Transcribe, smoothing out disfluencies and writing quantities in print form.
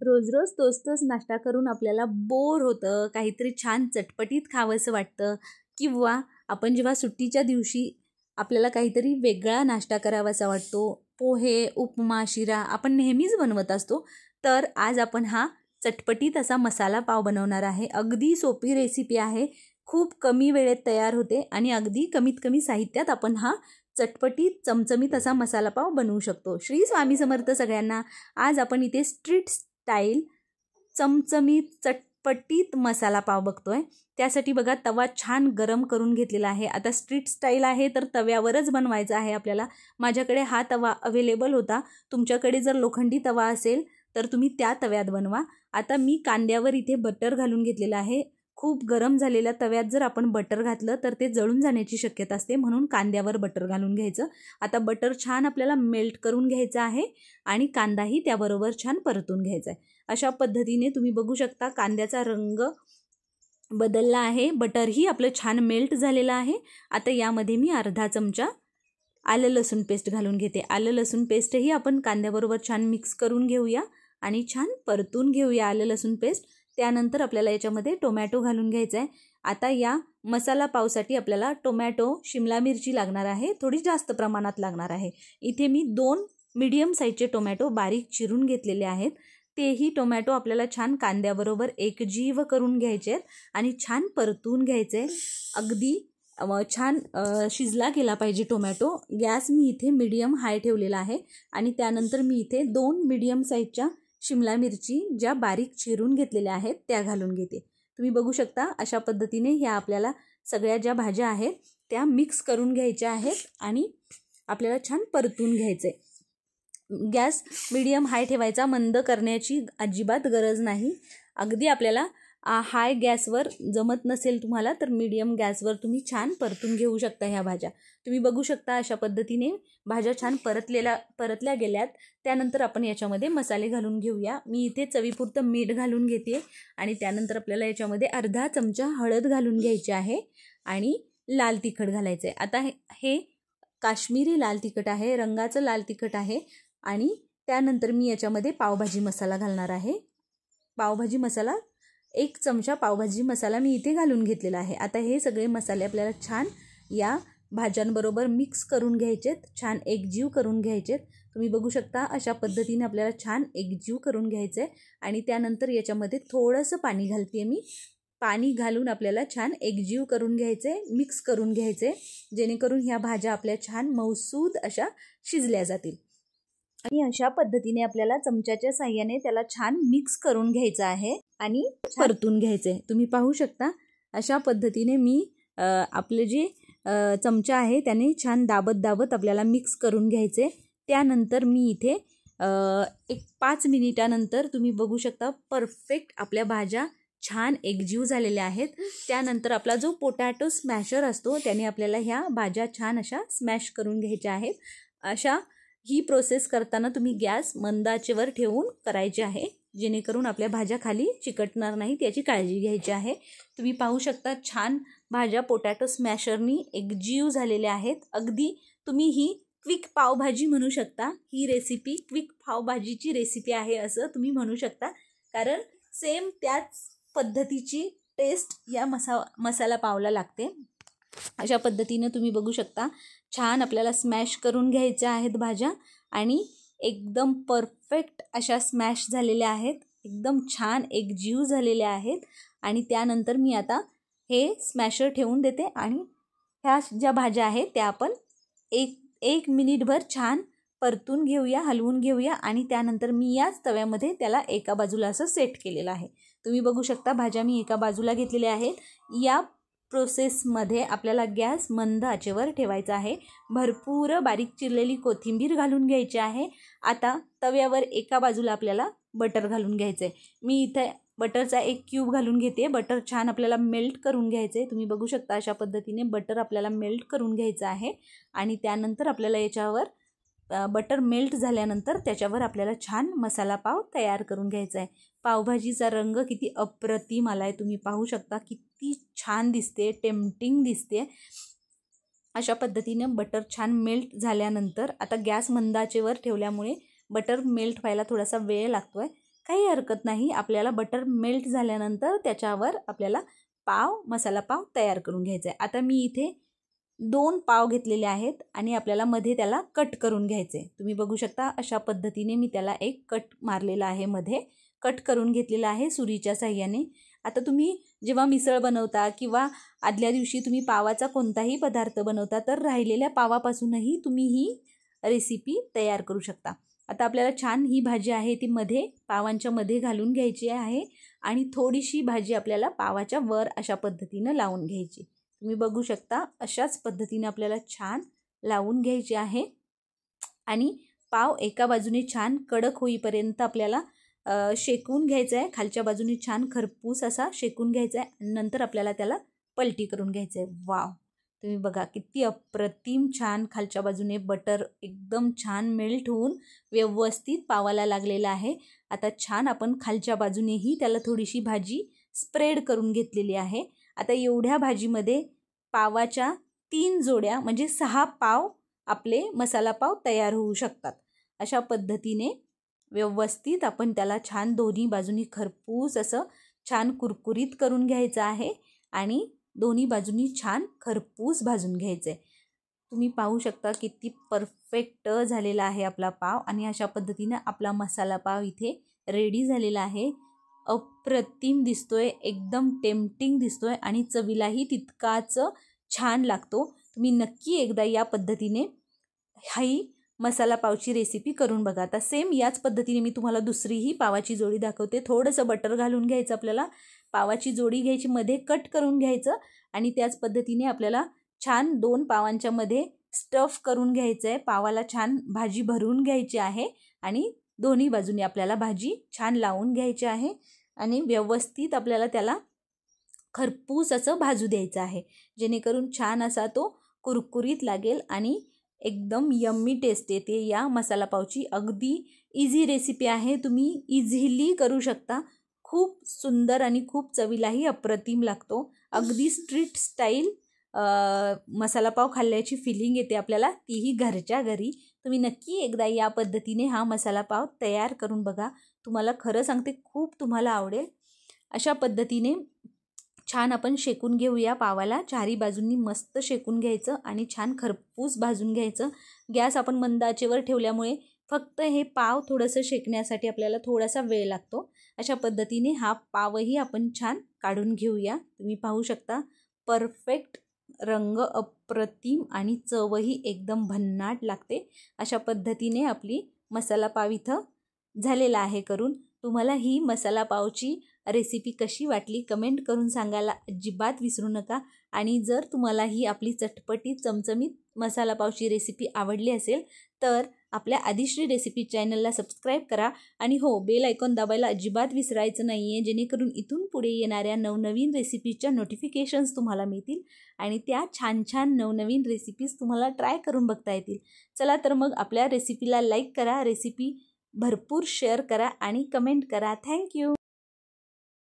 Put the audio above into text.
रोज रोज तोच तोच नाश्ता करून आपल्याला बोर होतं, काहीतरी छान चटपटीत खावंसं वाटतं किंवा आपण जेव्हा सुट्टीच्या दिवशी आपल्याला काहीतरी वेगळा नाश्ता करावासा वाटतो, पोहे, उपमा, शिरा आपण नेहमीच बनवत असतो. तर आज आपण हा चटपटीत असा मसाला पाव बनवणार आहे. अगदी सोपी रेसिपी आहे, खूप कमी वेळेत तयार होते आणि अगदी कमीत कमी साहित्यात आपण हा चटपटीत चमचमीत असा मसाला पाव बनवू शकतो. श्री स्वामी समर्थ सगळ्यांना. आज आपण इथे स्ट्रीट स्टाईल चमचमीत चटपटीत मसाला पाव बघतोय. त्यासाठी बघा तवा छान गरम करून घेतलेला आहे. आता स्ट्रीट स्टाईल आहे तर तव्यावरच बनवायचं आहे आपल्याला. माझ्याकडे हा तवा अवेलेबल होता. तुमच्याकडे जर लोखंडी तवा असेल तर तुम्ही त्या तव्यात बनवा. आता मी कांद्यावर इथे बटर घालून घेतलेलं आहे. खूप गरम झालेल्या तव्यात जर आपण बटर घातलं तर ते जळून जाण्याची शक्यता असते, म्हणून कांद्यावर बटर घालून घ्यायचं. आता बटर छान आपल्याला मेल्ट करून घ्यायचं आहे आणि कांदाही त्याबरोबर छान परतून घ्यायचा आहे. अशा पद्धतीने तुम्ही बघू शकता कांद्याचा रंग बदलला आहे, बटरही आपलं छान मेल्ट झालेलं आहे. आता यामध्ये मी अर्धा चमचा आलं लसूण पेस्ट घालून घेते. आलं लसूण पेस्टही आपण कांद्याबरोबर छान मिक्स करून घेऊया आणि छान परतून घेऊया आलं लसूण पेस्ट. त्यानंतर आपल्याला याच्यामध्ये टोमॅटो घालून घ्यायचा आहे. आता या मसाला पावसाठी आपल्याला टोमॅटो, शिमला मिरची लागणार आहे, थोडी जास्त प्रमाणात लागणार आहे. इथे मी 2 मीडियम साईजचे टोमॅटो बारीक चिरून घेतलेले आहेत. तेही टोमॅटो आपल्याला छान कांद्याबरोबर एकजीव करून घ्यायचे आहेत आणि छान परतून घ्यायचे. अगदी छान शिजला गेला पाहिजे टोमॅटो. गॅस मी इथे मीडियम हाय ठेवलेला आहे आणि त्यानंतर मी इथे 2 मीडियम साईजच्या शिमला मिरची ज्या बारीक चिरून घेतलेल्या आहेत त्या घालून घेते. तुम्ही बघू शकता अशा पद्धतीने ह्या आपल्याला सगळ्या ज्या भाज्या आहेत त्या मिक्स करून घ्यायच्या आहेत आणि आपल्याला छान परतून घ्यायचे. गॅस मीडियम हाय ठेवायचा, मंद करण्याची अजिबात गरज नाही. अगदी आपल्याला हाय गॅसवर जमत नसेल तुम्हाला तर मीडियम गॅसवर तुम्ही छान परतून घेऊ शकता ह्या भाज्या. तुम्ही बघू शकता अशा पद्धतीने भाज्या छान परतल्या गेल्यात. त्यानंतर आपण याच्यामध्ये मसाले घालून घेऊया. मी इथे चवीपुरतं मीठ घालून घेते आणि त्यानंतर आपल्याला याच्यामध्ये अर्धा चमचा हळद घालून घ्यायची आहे आणि लाल तिखट घालायचं आहे. आता हे काश्मीरी लाल तिखट आहे, रंगाचं लाल तिखट आहे. आणि त्यानंतर मी याच्यामध्ये पावभाजी मसाला घालणार आहे. पावभाजी मसाला 1 चमचा पावभाजी मसाला मी इथे घालून घेतलेला आहे. आता हे सगळे मसाले आपल्याला छान या भाज्यांबरोबर मिक्स करून घ्यायचेत, छान एकजीव करून घ्यायचेत. तुम्ही बघू शकता अशा पद्धतीने आपल्याला छान एकजीव करून घ्यायचं आहे आणि त्यानंतर याच्यामध्ये थोडंसं पाणी घालते मी. पाणी घालून आपल्याला छान एकजीव करून घ्यायचे, मिक्स करून घ्यायचे, जेणेकरून ह्या भाज्या आपल्या छान मऊसूद अशा शिजल्या जातील. आणि अशा पद्धतीने आपल्याला चमच्याच्या साहाय्याने त्याला छान मिक्स करून घ्यायचं आहे आणि परतून घ्यायचे. तुम्ही पाहू शकता अशा पद्धतीने मी आपले जे चमचा आहे त्याने छान दाबत आपल्याला मिक्स करून घ्यायचे. त्यानंतर मी इथे 5 मिनिटानंतर तुम्ही बघू शकता परफेक्ट आपल्या भाज्या छान एकजीव झालेल्या आहेत. त्यानंतर आपला जो पोटॅटो स्मॅशर असतो त्याने आपल्याला ह्या भाज्या छान अशा स्मॅश करून घ्यायच्या आहेत. अशा ही प्रोसेस करताना तुम्ही गॅस मंद आचेवर ठेवून करायची आहे, जेणेकरून आपल्या भाज्या खाली चिकटणार नाहीत याची काळजी घ्यायची आहे. तुम्ही पाहू शकता छान भाज्या पोटॅटो स्मॅशरनी एकजीव झालेल्या आहेत. अगदी तुम्ही ही क्विक पावभाजी म्हणू शकता. ही रेसिपी क्विक पावभाजीची रेसिपी आहे असं तुम्ही म्हणू शकता, कारण सेम त्याच पद्धतीची टेस्ट या मसाला पावला लागते. अशा पद्धतीने तुम्ही बघू शकता छान आपल्याला स्मॅश करून घ्यायच्या आहेत भाज्या आणि एकदम परफेक्ट अशा स्मॅश झालेल्या आहेत, एकदम छान एकजीव झालेल्या आहेत. आणि त्यानंतर मी आता हे स्मॅशर ठेवून देते आणि ह्या ज्या भाज्या आहेत त्या आपण एक मिनिटभर छान परतून घेऊया, हलवून घेऊया आणि त्यानंतर मी याच तव्यामध्ये त्याला एका बाजूला असं सेट केलेलं आहे. तुम्ही बघू शकता भाज्या मी एका बाजूला घेतलेल्या आहेत. या प्रोसेसमध्ये आपल्याला गॅस मंद आचेवर ठेवायचा आहे. भरपूर बारीक चिरलेली कोथिंबीर घालून घ्यायची आहे. आता तव्यावर एका बाजूला आपल्याला बटर घालून घ्यायचं आहे. मी इथे बटरचा 1 क्यूब घालून घेते. बटर छान आपल्याला मेल्ट करून घ्यायचं आहे. तुम्ही बघू शकता अशा पद्धतीने बटर आपल्याला मेल्ट करून घ्यायचं आहे आणि त्यानंतर आपल्याला याच्यावर बटर मेल्ट झाल्यानंतर त्याच्यावर आपल्याला छान मसाला पाव तयार करून घ्यायचा आहे. पावभाजीचा रंग किती अप्रतिम आला आहे तुम्ही पाहू शकता, किती छान दिसते, टेम्पटिंग दिसते. अशा पद्धतीने बटर छान मेल्ट झाल्यानंतर आता गॅस मंद आचेवर ठेवल्यामुळे बटर मेल्ट व्हायला थोडासा वेळ लागतो आहे. काही हरकत नाही. आपल्याला बटर मेल्ट झाल्यानंतर त्याच्यावर आपल्याला मसाला पाव तयार करून घ्यायचा आहे. आता मी इथे 2 पाव घेतलेले आहेत आणि आपल्याला मध्ये त्याला कट करून घ्यायचे. तुम्ही बघू शकता अशा पद्धतीने मी त्याला एक कट मारलेला आहे, मध्ये कट करून घेतलेला आहे सुरीच्या साह्याने. आता तुम्ही जेव्हा मिसळ बनवता किंवा आदल्या दिवशी तुम्ही पावाचा कोणताही पदार्थ बनवता तर राहिलेल्या पावापासूनही तुम्ही ही रेसिपी तयार करू शकता. आता आपल्याला छान ही भाजी आहे ती पावांच्या मध्ये घालून घ्यायची आहे आणि थोडीशी भाजी आपल्याला पावाच्या वर अशा पद्धतीनं लावून घ्यायची. तुम्ही बघू शकता अशाच पद्धतीने आपल्याला छान लावून घ्यायची आहे आणि पाव एका बाजूने छान कडक होईपर्यंत आपल्याला शेकून घ्यायचं आहे. खालच्या बाजूने छान खरपूस असा शेकून घ्यायचा आहे. नंतर आपल्याला त्याला पलटी करून घ्यायचं आहे. वाव, तुम्ही बघा किती अप्रतिम छान खालच्या बाजूने बटर एकदम छान मेल्ट होऊन व्यवस्थित पावाला लागलेला आहे. आता छान आपण खालच्या बाजूनेही त्याला थोडीशी भाजी स्प्रेड करून घेतलेली आहे. आता एवढ्या भाजीमध्ये पावाच्या 3 जोड्या म्हणजे 6 पाव आपले मसाला पाव तयार होऊ शकतात. अशा पद्धतीने व्यवस्थित आपण त्याला छान दोन्ही बाजूनी खरपूस असं छान कुरकुरीत करून घ्यायचं आहे आणि दोन्ही बाजूनी छान खरपूस भाजून घ्यायचं आहे. तुम्ही पाहू शकता किती परफेक्ट झालेला आहे आपला पाव आणि अशा पद्धतीने आपला मसाला पाव इथे रेडी झालेला आहे. अप्रतिम दिसतोय, एकदम टेम्पटिंग दिसतोय आणि चवीलाही तितकाच छान लागतो. तुम्ही नक्की एकदा या पद्धतीने ही मसाला पावची रेसिपी करून बघा. आता सेम याच पद्धतीने मी तुम्हाला दुसरीही पावाची जोडी दाखवते. थोडंसं बटर घालून घ्यायचं, आपल्याला पावाची जोडी घ्यायची, मध्ये कट करून घ्यायचं आणि त्याच पद्धतीने आपल्याला छान 2 पावांच्या मध्ये स्टफ करून घ्यायचं आहे. पावाला छान भाजी भरून घ्यायची आहे आणि दोन्ही बाजूने आपल्याला भाजी छान लावून घ्यायची आहे आणि व्यवस्थित आपल्याला त्याला खरपूस असं भाजू द्यायचं आहे, जेणेकरून छान असा तो कुरकुरीत लागेल आणि एकदम यम्मी टेस्ट येते या मसाला पावची. अगदी इझी रेसिपी आहे, तुम्ही इझिली करू शकता. खूप सुंदर आणि खूप चवीलाही अप्रतिम लागतो. अगदी स्ट्रीट स्टाईल मसाला पाव खाल्ल्याची फिलिंग येते आपल्याला, तीही घरच्या घरी. तुम्ही नक्की एकदा या पद्धतीने हा मसाला पाव तयार करून बघा. तुम्हाला खरं सांगते खूप तुम्हाला आवडेल. अशा पद्धतीने छान आपण शेकून घेऊया पावाला. चारी बाजूंनी मस्त शेकून घ्यायचं आणि छान खरपूस भाजून घ्यायचं. गॅस आपण मंद आचेवर ठेवल्यामुळे फक्त हे पाव थोडंसं शेकण्यासाठी आपल्याला थोडासा वेळ लागतो. अशा पद्धतीने हा पावही आपण छान काढून घेऊया. तुम्ही पाहू शकता परफेक्ट रंग अप्रतिम आणि चवही एकदम भन्नाट लागते. अशा पद्धतीने आपली मसाला पाव इथं झालेला आहे करून. तुम्हाला ही मसाला पावची रेसिपी कशी वाटली कमेंट करून सांगायला अजिबात विसरू नका. आणि जर तुम्हाला ही आपली चटपटीत चमचमीत मसाला पावची रेसिपी आवडली असेल तर आपल्या आदिश्री रेसिपी चॅनलला सबस्क्राईब करा आणि हो, बेल आयकॉन दाबायला अजिबात विसरायचं नाही आहे, जेणेकरून इथून पुढे येणाऱ्या नवनवीन रेसिपीच्या नोटिफिकेशन्स तुम्हाला मिळतील आणि त्या छान छान नवनवीन रेसिपीज तुम्हाला ट्राय करून बघता येतील. चला तर मग आपल्या रेसिपीला लाईक करा, रेसिपी भरपूर शेअर करा आणि कमेंट करा. थँक्यू.